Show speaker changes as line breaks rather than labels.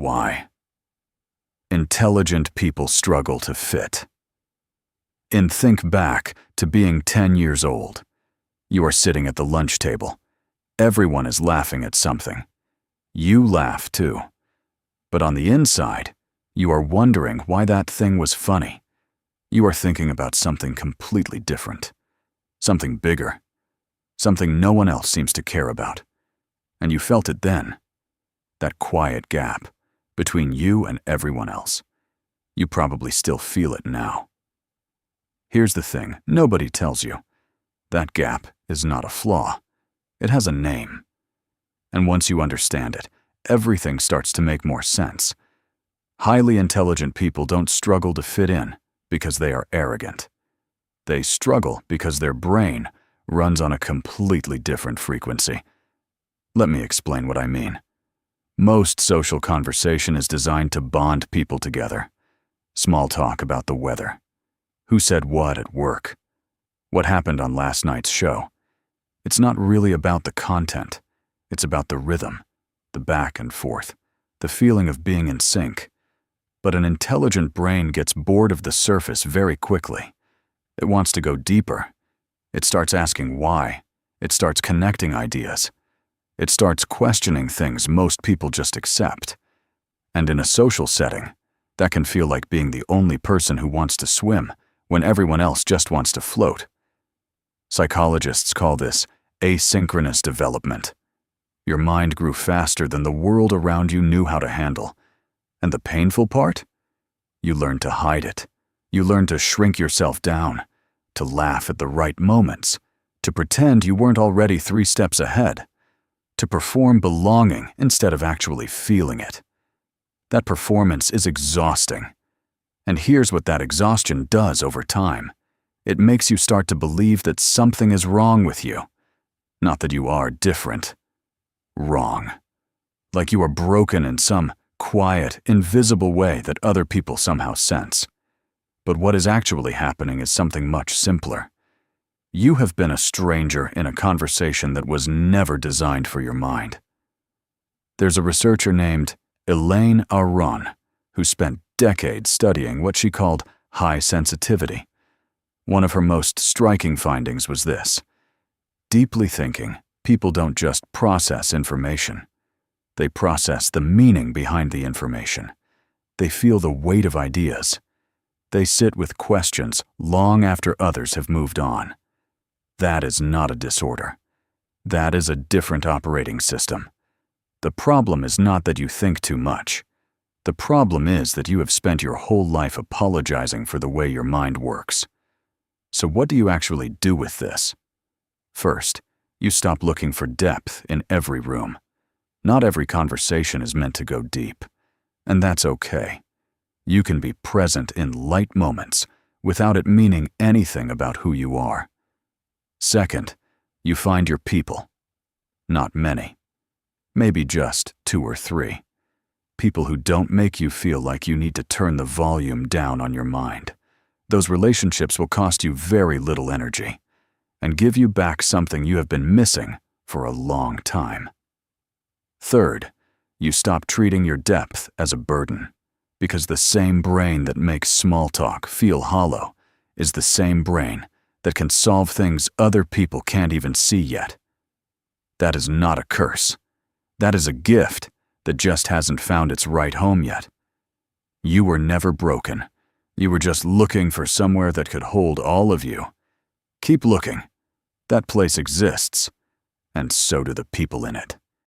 Why? Intelligent people struggle to fit. Think back to being 10 years old. You are sitting at the lunch table. Everyone is laughing at something. You laugh too. But on the inside, you are wondering why that thing was funny. You are thinking about something completely different. Something bigger. Something no one else seems to care about. And you felt it then. That quiet gap between you and everyone else. You probably still feel it now. Here's the thing nobody tells you. That gap is not a flaw. It has a name. And once you understand it, everything starts to make more sense. Highly intelligent people don't struggle to fit in because they are arrogant. They struggle because their brain runs on a completely different frequency. Let me explain what I mean. Most social conversation is designed to bond people together. Small talk about the weather. Who said what at work? What happened on last night's show? It's not really about the content. It's about the rhythm, the back and forth, the feeling of being in sync. But an intelligent brain gets bored of the surface very quickly. It wants to go deeper. It starts asking why. It starts connecting ideas. It starts questioning things most people just accept. And in a social setting, that can feel like being the only person who wants to swim when everyone else just wants to float. Psychologists call this asynchronous development. Your mind grew faster than the world around you knew how to handle. And the painful part? You learned to hide it. You learned to shrink yourself down, to laugh at the right moments, to pretend you weren't already 3 steps ahead, to perform belonging instead of actually feeling it. That performance is exhausting. And here's what that exhaustion does over time. It makes you start to believe that something is wrong with you. Not that you are different. Wrong. Like you are broken in some quiet, invisible way that other people somehow sense. But what is actually happening is something much simpler. You have been a stranger in a conversation that was never designed for your mind. There's a researcher named Elaine Aron who spent decades studying what she called high sensitivity. One of her most striking findings was this. Deeply thinking, people don't just process information. They process the meaning behind the information. They feel the weight of ideas. They sit with questions long after others have moved on. That is not a disorder. That is a different operating system. The problem is not that you think too much. The problem is that you have spent your whole life apologizing for the way your mind works. So what do you actually do with this? First, you stop looking for depth in every room. Not every conversation is meant to go deep, and that's okay. You can be present in light moments without it meaning anything about who you are. Second, you find your people. Not many. Maybe just 2 or 3. People who don't make you feel like you need to turn the volume down on your mind. Those relationships will cost you very little energy and give you back something you have been missing for a long time. Third, you stop treating your depth as a burden, because the same brain that makes small talk feel hollow is the same brain that can solve things other people can't even see yet. That is not a curse. That is a gift that just hasn't found its right home yet. You were never broken. You were just looking for somewhere that could hold all of you. Keep looking. That place exists, and so do the people in it.